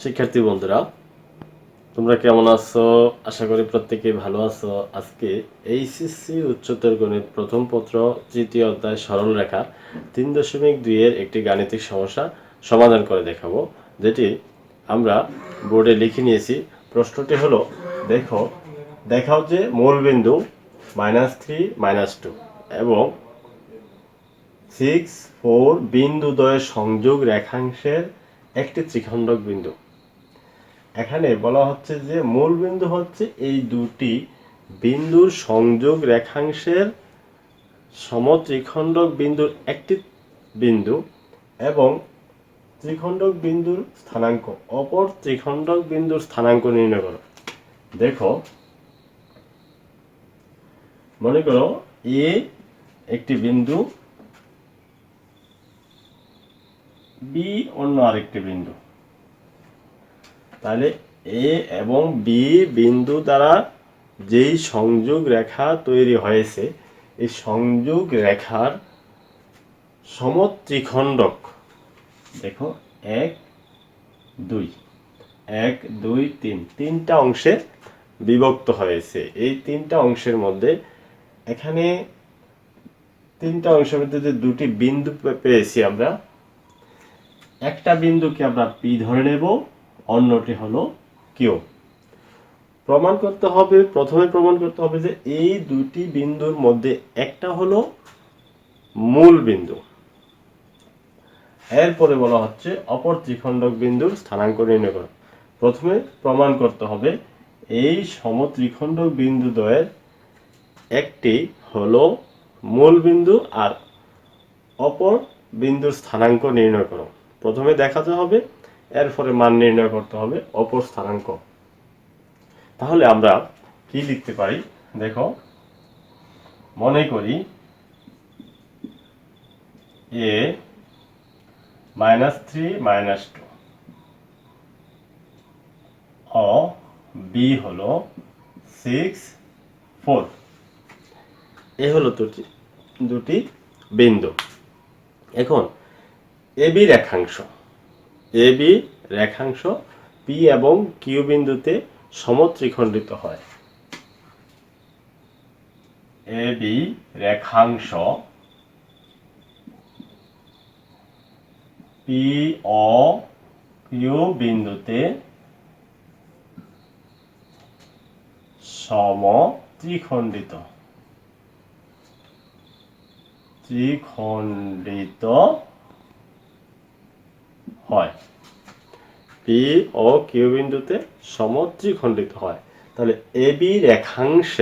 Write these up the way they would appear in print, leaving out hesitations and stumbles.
শিক্ষার্থী বন্ধুরা, তোমরা কেমন আছো? আশা করি প্রত্যেকেই ভালো আছো। আজকে এইচএসসি উচ্চতর গণিত প্রথম পত্র তৃতীয় অধ্যায় সরল রেখা 3.2 এর একটি গাণিতিক সমস্যা সমাধান করে দেখাবো, যেটি আমরা বোর্ডে লিখে নিয়েছি। প্রশ্নটি হলো, দেখাও যে মূলবিন্দু -3 -2 এবং 6 4 বিন্দুদ্বয়ের সংযোগ রেখাংশের একটি ত্রিখণ্ডক বিন্দু। এখানে বলা হচ্ছে যে মূল বিন্দু হচ্ছে এই দুটি বিন্দুর সংযোগ রেখাংশের সমত্রিখণ্ডক বিন্দুর একটি বিন্দু এবং ত্রিখণ্ডক বিন্দুর স্থানাঙ্ক, অপর ত্রিখণ্ডক বিন্দুর স্থানাঙ্ক নির্ণয় করো। দেখো, মনে করো এ একটি বিন্দু, বি অন্য আরেকটি বিন্দু। তাহলে এ এবং বি বিন্দু দ্বারা যেই সংযোগ রেখা তৈরি হয়েছে, এই সংযোগ রেখার সমত্রিখণ্ডক, দেখো 1 2 1 2 3 তিনটা অংশে বিভক্ত হয়েছে। এই তিনটা অংশের মধ্যে এখানে তিনটা অংশের মধ্যে যে দুটি বিন্দু পেয়েছি আমরা, একটা বিন্দুকে আমরা পি ধরে নেব, অন্যটি হলো কিউ। প্রমাণ করতে হবে, প্রথমে প্রমাণ করতে হবে যে এই দুটি বিন্দুর মধ্যে একটা হলো মূল বিন্দু। এরপরে বলা হচ্ছে অপর ত্রিখণ্ডক বিন্দুর স্থানাঙ্ক নির্ণয় করো। প্রথমে প্রমাণ করতে হবে এই সমত্রিখণ্ডক বিন্দু দ্বয়ের একটি হলো মূল বিন্দু আর অপর বিন্দুর স্থানাঙ্ক নির্ণয় করো। প্রথমে দেখাতে হবে, এরপরে মান নির্ণয় করতে হবে অপর স্থানাঙ্ক। তাহলে আমরা কি লিখতে পারি? দেখো, মনে করি এ -3 -2 ও বি হলো 6 4। এ হলো দুটি বিন্দু। এখন এবি রেখাংশ পি এবং কিউ বিন্দুতে সমত্রিখণ্ডিত হয়। এবি রেখাংশ পি ও কিউ বিন্দুতে সমত্রিখণ্ডিত হয়। পি ও কিউ বিন্দুতে সমত্রিখণ্ডিত হয়। তাহলে এবি রেখাংশ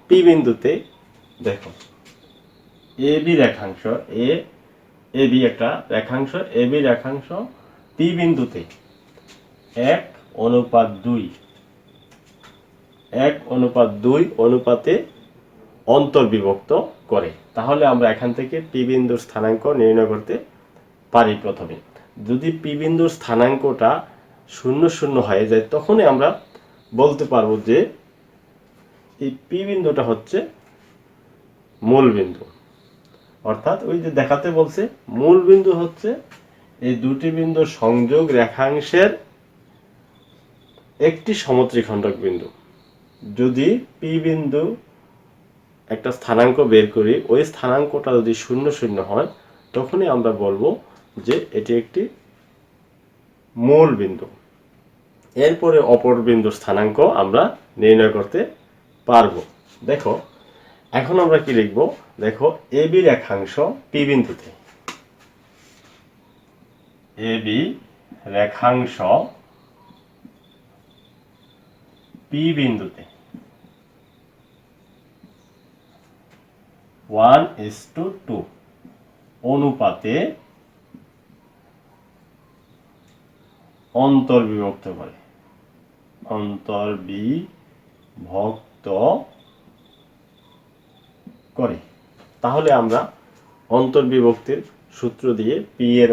পি বিন্দুতে, দেখো এবি রেখাংশ এবি একটা রেখাংশ, এবি রেখাংশ পি বিন্দুতে 1:2 অনুপাতে অন্তর্বিভক্ত করে। তাহলে আমরা এখান থেকে পি বিন্দুর স্থানাঙ্ক নির্ণয় করতে পারি। প্রথমে যদি পি বিন্দুর স্থানাঙ্কটা 0 0 হয়ে যায়, তখনই আমরা বলতে পারবো যে এই পি বিন্দুটা হচ্ছে মূল বিন্দু। অর্থাৎ ওই যে দেখাতে বলছে, মূল বিন্দু হচ্ছে এই দুটি বিন্দুর সংযোগ রেখাংশের একটি সমত্রিখণ্ডক বিন্দু। যদি পি বিন্দু একটা স্থানাঙ্ক বের করি, ওই স্থানাঙ্কটা যদি 0 0 হয়, তখনই আমরা বলবো যে এটি একটি মূল বিন্দু। এরপরে অপর বিন্দুর স্থানাঙ্ক আমরা নির্ণয় করতে পারবো। দেখো, এখন আমরা কি লিখব? দেখো, এবি রেখাংশ পি বিন্দুতে, এবি রেখাংশ পি বিন্দুতে 1:2 অনুপাতে অন্তর্বিভক্ত করে। তাহলে আমরা অন্তর্বিভক্তির সূত্র দিয়ে পি এর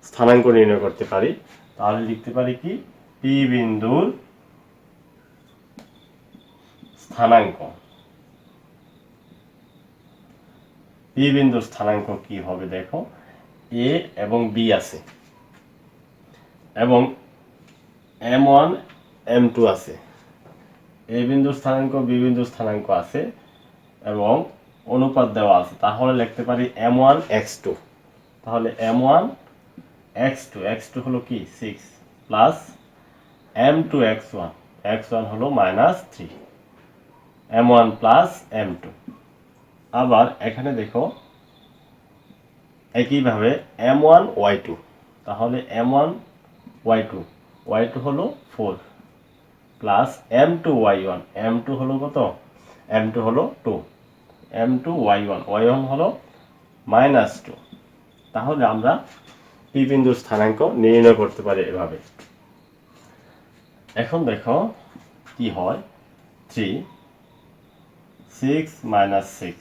স্থানাঙ্ক নির্ণয় করতে পারি। তাহলে লিখতে পারি কি? পি বিন্দুর স্থানাঙ্ক। পি বিন্দুর স্থানাঙ্ক কি হবে? দেখো, এ এবং বি আছে, এবং m1 m2 আছে, এ বিন্দুর স্থানাঙ্ক বি বিন্দুর স্থানাঙ্ক আছে এবং অনুপাত দেওয়া আছে, তাহলে লিখতে পারি m1 x2। তাহলে m1 x2 হলো কি 6 প্লাস m2 x1, x1 হলো -3, m1 প্লাস m2। আবার এখানে দেখো একইভাবে m1 y2, তাহলে m1 y2 হলো 4 প্লাস m2 y1, m2 হলো কত, m2 হলো 2, m2 y1 হলো -2। তাহলে আমরা পি বিন্দুর স্থানাঙ্ক নির্ণয় করতে পারি এভাবে। এখন দেখো কি হয়, 3 6 -6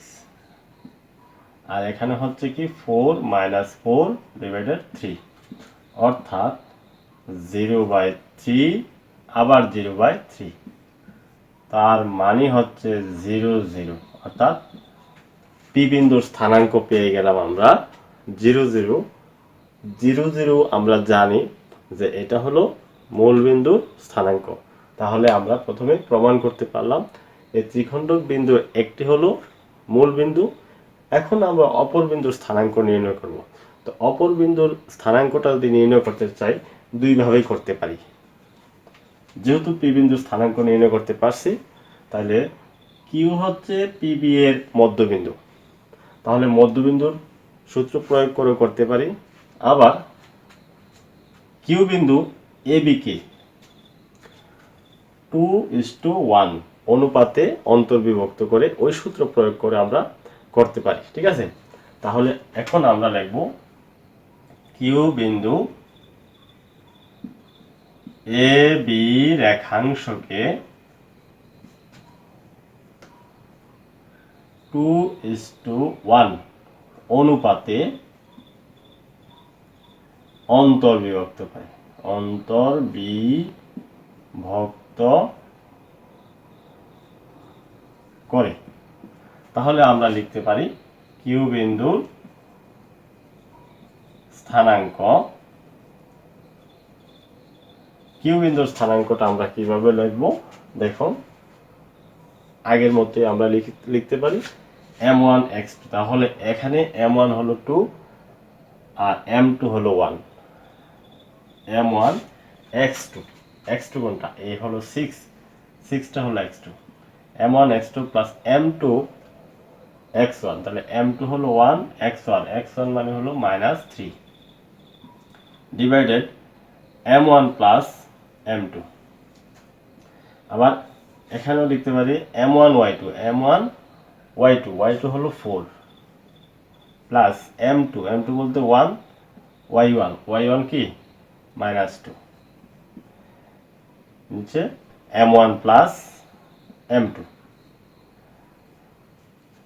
আর এখানে হচ্ছে কি 4 -4 ডিভাইডেড 3, অর্থাৎ 0/3 আবার 0/3, তার মানে হচ্ছে 0 0, অর্থাৎ পি বিন্দুর স্থানাঙ্ক পেয়ে গেলাম আমরা 0 0 0 0। আমরা জানি যে এটা হলো মূল বিন্দুর স্থানাঙ্ক, তাহলে আমরা প্রথমে প্রমাণ করতে পারলাম এই ত্রিখণ্ডক বিন্দুর একটি হলো মূল বিন্দু। এখন আমরা অপর বিন্দুর স্থানাঙ্ক নির্ণয় করব। তো অপর বিন্দুর স্থানাঙ্কটা যদি নির্ণয় করতে চাই দুইভাবেই করতে পারি। যেহেতু পি বিন্দুর স্থানাঙ্ক নির্ণয় করতে পারছি, তাহলে কিউ হচ্ছে পিবি এর মধ্যবিন্দু, তাহলে মধ্যবিন্দুর সূত্র প্রয়োগ করে করতে পারি। আবার কিউ বিন্দু এবি কে 2:1 অনুপাতে অন্তর্বিভক্ত করে ওই সূত্র প্রয়োগ করে আমরা করতে পারি, ঠিক আছে। তাহলে এখন আমরা লিখব কিউ বিন্দু এ বি রেখাংশকে 2:1 অনুপাতে অন্তর্বিভক্ত করে, অন্তর্বিভক্ত করে। তাহলে আমরা লিখতে পারি কিউ বিন্দুর স্থানাঙ্ক, কিউ বিন্দুর স্থানাঙ্কটা আমরা কিভাবে লিখব দেখো, আগের মতোই আমরা লিখতে পারি m1 x2। তাহলে এখানে m1 হলো 2 আর m2 হলো 1, m1 x2, x2 কোনটা, এ হলো 6, 6টা হলো x2, m1 x2 plus m2 x1, তাহলে m2 হলো 1, x1 মানে হলো -3 ডিভাইডেড m1 প্লাস m2। আবার এখানেও লিখতে পারি m1 y2 হলো 4 প্লাস m2 বলতে 1, y1 কি -2, নিচে m1 প্লাস m2।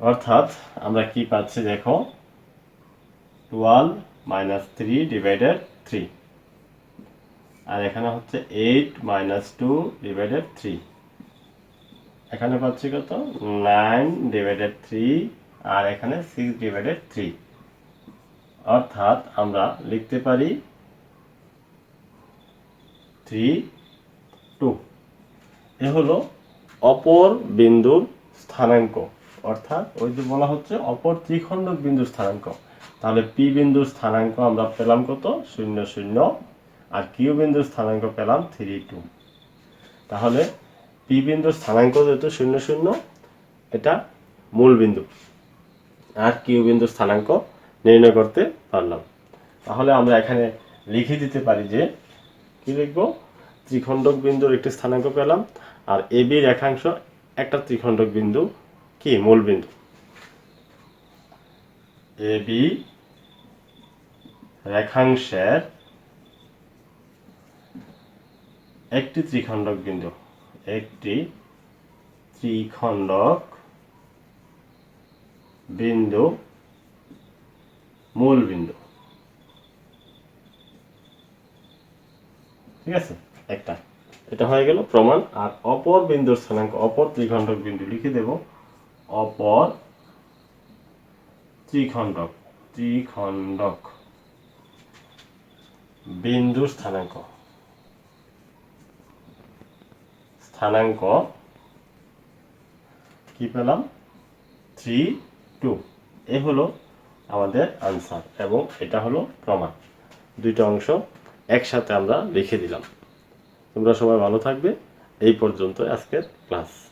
অর্থাৎ আমরা কি পাচ্ছি দেখো 12 -3 ডিভাইডেড 3, আর এখানে হচ্ছে 8 -2 ডিভাইডেড 3, এখানে পাচ্ছি কত 9 ডিভাইডেড 3, আর এখানে 6 ডিভাইডেড 3। অর্থাৎ আমরা লিখতে পারি 3 2। এ হলো অপর বিন্দুর স্থানাঙ্ক, অর্থাৎ ওই যে বলা হচ্ছে অপর ত্রিখণ্ডক বিন্দুর স্থানাঙ্ক। তাহলে পি বিন্দুর স্থানাঙ্ক আমরা পেলাম কত 0 0, আর কিউ বিন্দুর স্থানাঙ্ক পেলাম 3 2। তাহলে পি বিন্দুর স্থানাঙ্ক যেহেতু 0 0, এটা মূল বিন্দু, আর কিউ বিন্দুর স্থানাঙ্ক নির্ণয় করতে পারলাম। তাহলে আমরা এখানে লিখে দিতে পারি যে কি লিখব, ত্রিখণ্ডক বিন্দুর একটি স্থানাঙ্ক পেলাম, আর এ বি রেখাংশ একটা ত্রিখণ্ডক বিন্দু কি মূল বিন্দু, এ বি রেখাংশের একটি ত্রিখণ্ডক বিন্দু, একটি ত্রিখণ্ডক বিন্দু মূল বিন্দু, ঠিক আছে একটা, এটা হয়ে গেল প্রমাণ। আর অপর বিন্দুর স্থানাঙ্ক, অপর ত্রিখণ্ডক বিন্দু লিখে দেব, অপর ত্রিখণ্ডক বিন্দুর স্থানাঙ্ক, স্থানাঙ্ক কি পেলাম 3 2। এ হলো আমাদের আনসার এবং এটা হলো প্রমাণ। দুইটা অংশ একসাথে আমরা লিখে দিলাম। তোমরা সবাই ভালো থাকবে। এই পর্যন্ত আজকের ক্লাস।